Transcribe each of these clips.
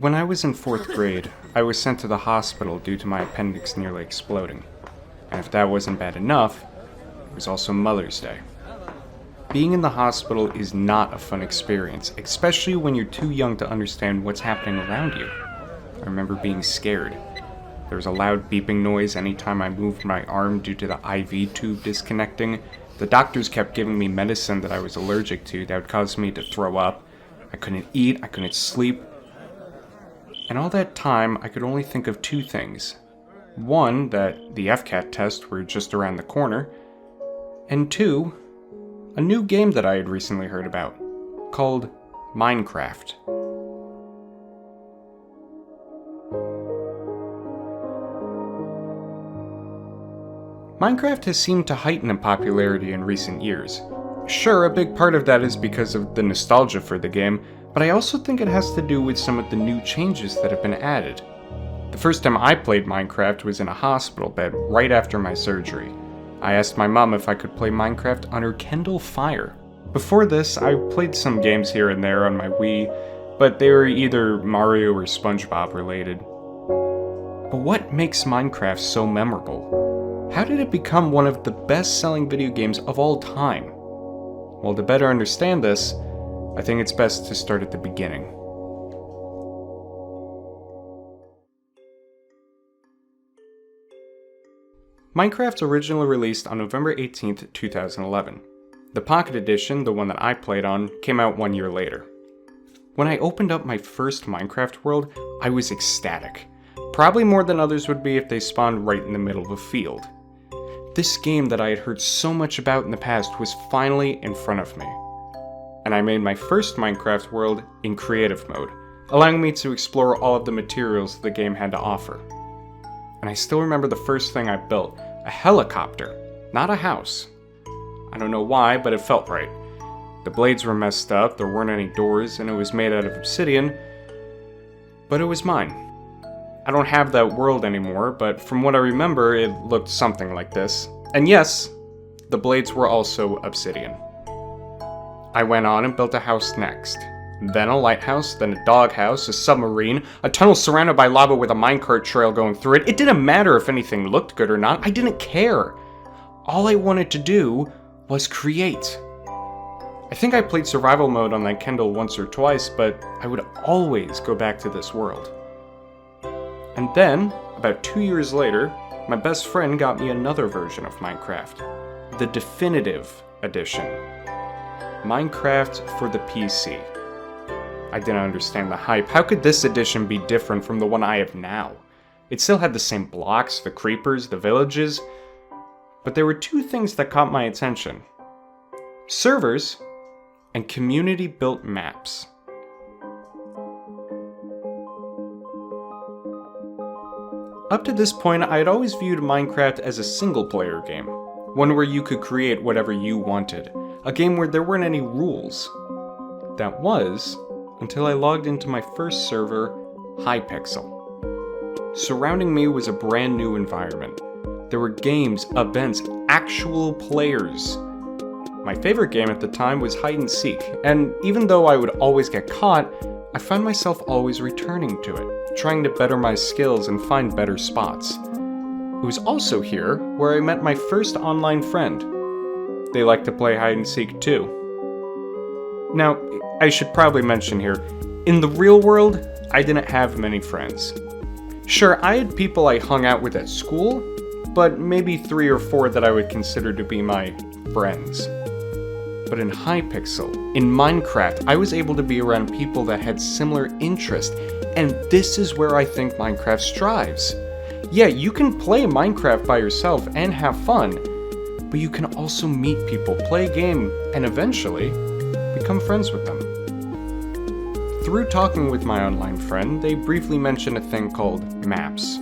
When I was in 4th grade, I was sent to the hospital due to my appendix nearly exploding. And if that wasn't bad enough, it was also Mother's Day. Being in the hospital is not a fun experience, especially when you're too young to understand what's happening around you. I remember being scared. There was a loud beeping noise anytime I moved my arm due to the IV tube disconnecting. The doctors kept giving me medicine that I was allergic to that would cause me to throw up. I couldn't eat, I couldn't sleep. And all that time, I could only think of two things. One, that the FCAT tests were just around the corner. And two, a new game that I had recently heard about, called Minecraft. Minecraft has seemed to heighten in popularity in recent years. Sure, a big part of that is because of the nostalgia for the game, but I also think it has to do with some of the new changes that have been added. The first time I played Minecraft was in a hospital bed right after my surgery. I asked my mom if I could play Minecraft on her Kindle Fire. Before this, I played some games here and there on my Wii, but they were either Mario or SpongeBob related. But what makes Minecraft so memorable? How did it become one of the best-selling video games of all time? Well, to better understand this, I think it's best to start at the beginning. Minecraft originally released on November 18th, 2011. The Pocket Edition, the one that I played on, came out 1 year later. When I opened up my first Minecraft world, I was ecstatic. Probably more than others would be if they spawned right in the middle of a field. This game that I had heard so much about in the past was finally in front of me. And I made my first Minecraft world in creative mode, allowing me to explore all of the materials the game had to offer. And I still remember the first thing I built, a helicopter, not a house. I don't know why, but it felt right. The blades were messed up, there weren't any doors, and it was made out of obsidian, but it was mine. I don't have that world anymore, but from what I remember, it looked something like this. And yes, the blades were also obsidian. I went on and built a house next. Then a lighthouse, then a doghouse, a submarine, a tunnel surrounded by lava with a minecart trail going through it. It didn't matter if anything looked good or not, I didn't care. All I wanted to do was create. I think I played survival mode on that Kindle once or twice, but I would always go back to this world. And then, about 2 years later, my best friend got me another version of Minecraft, the definitive edition. Minecraft for the PC. I didn't understand the hype. How could this edition be different from the one I have now? It still had the same blocks, the creepers, the villages, but there were two things that caught my attention. Servers and community-built maps. Up to this point, I had always viewed Minecraft as a single-player game, one where you could create whatever you wanted, a game where there weren't any rules. That was, until I logged into my first server, Hypixel. Surrounding me was a brand new environment. There were games, events, actual players. My favorite game at the time was hide and seek, and even though I would always get caught, I found myself always returning to it, trying to better my skills and find better spots. It was also here where I met my first online friend. They like to play hide and seek too. Now, I should probably mention here, in the real world, I didn't have many friends. Sure, I had people I hung out with at school, but maybe 3 or 4 that I would consider to be my friends. But in Hypixel, in Minecraft, I was able to be around people that had similar interests, and this is where I think Minecraft strives. Yeah, you can play Minecraft by yourself and have fun, but you can also meet people, play a game, and eventually become friends with them. Through talking with my online friend, they briefly mentioned a thing called maps.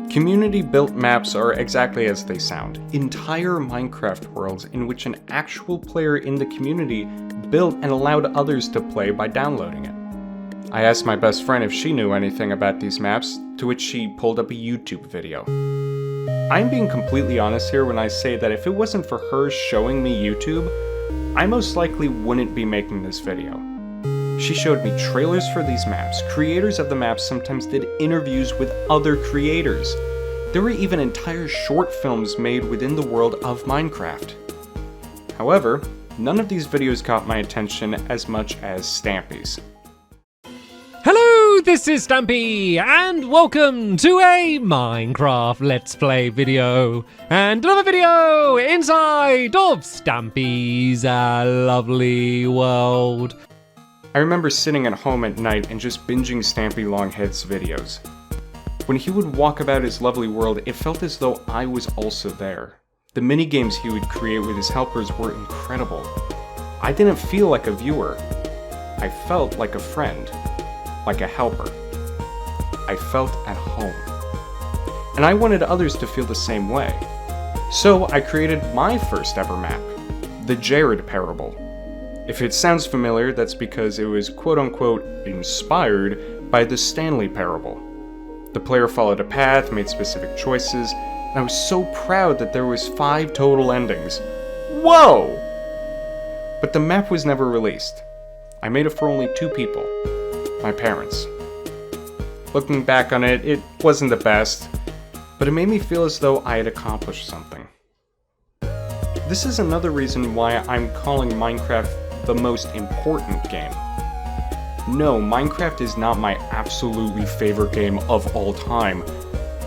Community-built maps are exactly as they sound, entire Minecraft worlds in which an actual player in the community built and allowed others to play by downloading it. I asked my best friend if she knew anything about these maps, to which she pulled up a YouTube video. I'm being completely honest here when I say that if it wasn't for her showing me YouTube, I most likely wouldn't be making this video. She showed me trailers for these maps. Creators of the maps sometimes did interviews with other creators. There were even entire short films made within the world of Minecraft. However, none of these videos caught my attention as much as Stampy's. Hello, this is Stampy, and welcome to a Minecraft Let's Play video, and another video inside of Stampy's lovely world. I remember sitting at home at night and just binging Stampy Longhead's videos. When he would walk about his lovely world, it felt as though I was also there. The minigames he would create with his helpers were incredible. I didn't feel like a viewer. I felt like a friend. Like a helper. I felt at home. And I wanted others to feel the same way. So I created my first ever map, the Jared Parable. If it sounds familiar, that's because it was quote-unquote inspired by the Stanley Parable. The player followed a path, made specific choices, and I was so proud that there was 5 total endings. Whoa! But the map was never released. I made it for only 2 people. My parents. Looking back on it, it wasn't the best, but it made me feel as though I had accomplished something. This is another reason why I'm calling Minecraft the most important game. No, Minecraft is not my absolutely favorite game of all time,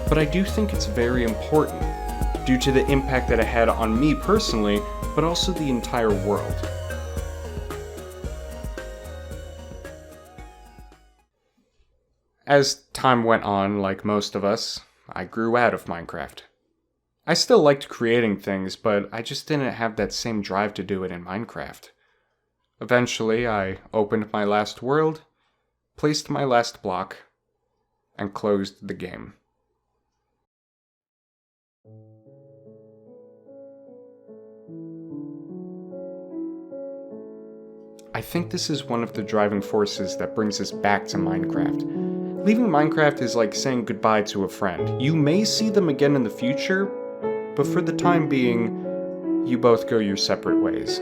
but I do think it's very important, due to the impact that it had on me personally, but also the entire world. As time went on, like most of us, I grew out of Minecraft. I still liked creating things, but I just didn't have that same drive to do it in Minecraft. Eventually, I opened my last world, placed my last block, and closed the game. I think this is one of the driving forces that brings us back to Minecraft. Leaving Minecraft is like saying goodbye to a friend. You may see them again in the future, but for the time being, you both go your separate ways.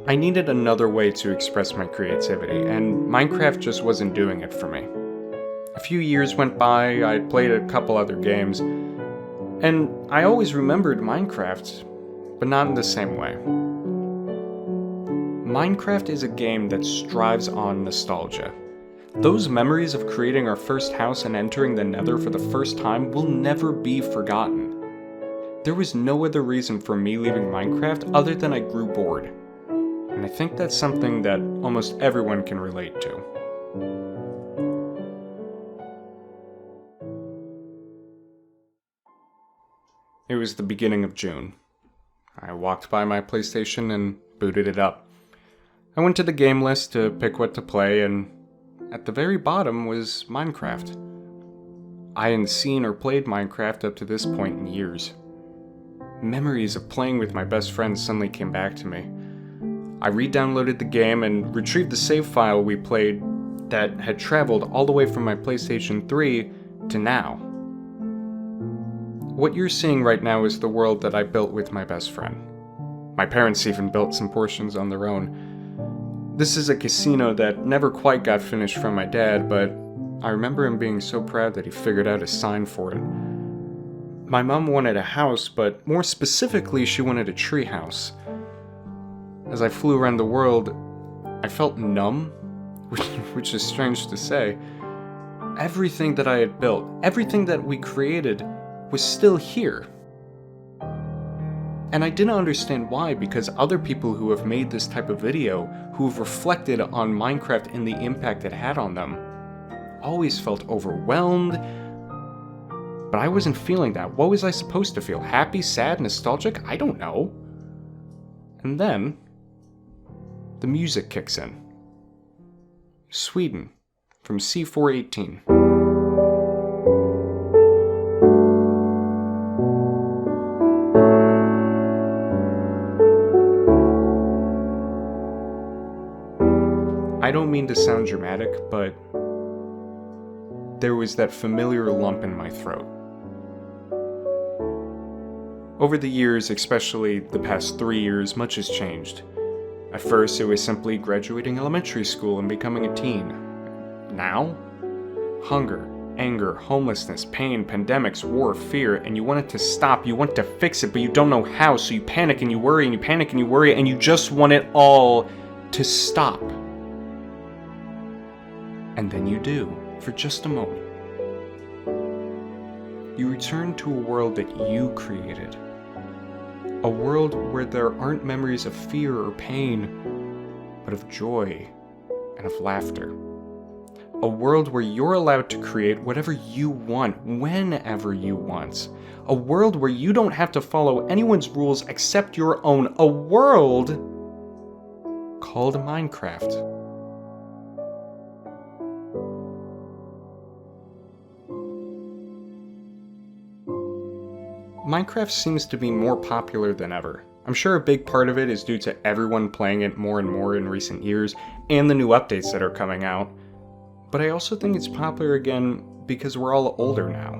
I needed another way to express my creativity, and Minecraft just wasn't doing it for me. A few years went by, I played a couple other games, and I always remembered Minecraft, but not in the same way. Minecraft is a game that strives on nostalgia. Those memories of creating our first house and entering the Nether for the first time will never be forgotten. There was no other reason for me leaving Minecraft other than I grew bored. And I think that's something that almost everyone can relate to. It was the beginning of June. I walked by my PlayStation and booted it up. I went to the game list to pick what to play, and at the very bottom was Minecraft. I hadn't seen or played Minecraft up to this point in years. Memories of playing with my best friends suddenly came back to me. I re-downloaded the game and retrieved the save file we played that had traveled all the way from my PlayStation 3 to now. What you're seeing right now is the world that I built with my best friend. My parents even built some portions on their own. This is a casino that never quite got finished from my dad, but I remember him being so proud that he figured out a sign for it. My mom wanted a house, but more specifically, she wanted a tree house. As I flew around the world, I felt numb, which is strange to say. Everything that I had built, everything that we created, was still here. And I didn't understand why, because other people who have made this type of video, who have reflected on Minecraft and the impact it had on them, always felt overwhelmed, but I wasn't feeling that. What was I supposed to feel? Happy, sad, nostalgic? I don't know. And then, the music kicks in. Sweden, from C418. I don't mean to sound dramatic, but there was that familiar lump in my throat. Over the years, especially the past 3 years, much has changed. At first, it was simply graduating elementary school and becoming a teen. Now? Hunger, anger, homelessness, pain, pandemics, war, fear, and you want it to stop. You want to fix it, but you don't know how, so you panic and you worry and you panic and you worry, and you just want it all to stop. And then you do, for just a moment. You return to a world that you created. A world where there aren't memories of fear or pain, but of joy and of laughter. A world where you're allowed to create whatever you want, whenever you want. A world where you don't have to follow anyone's rules except your own. A world called Minecraft. Minecraft seems to be more popular than ever. I'm sure a big part of it is due to everyone playing it more and more in recent years, and the new updates that are coming out. But I also think it's popular again because we're all older now.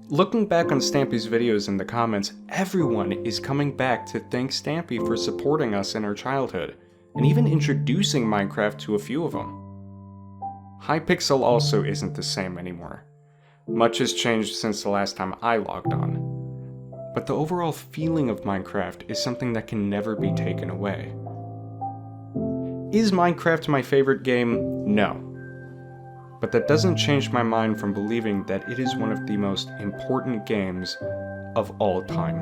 Looking back on Stampy's videos in the comments, everyone is coming back to thank Stampy for supporting us in our childhood, and even introducing Minecraft to a few of them. Hypixel also isn't the same anymore. Much has changed since the last time I logged on. But the overall feeling of Minecraft is something that can never be taken away. Is Minecraft my favorite game? No. But that doesn't change my mind from believing that it is one of the most important games of all time.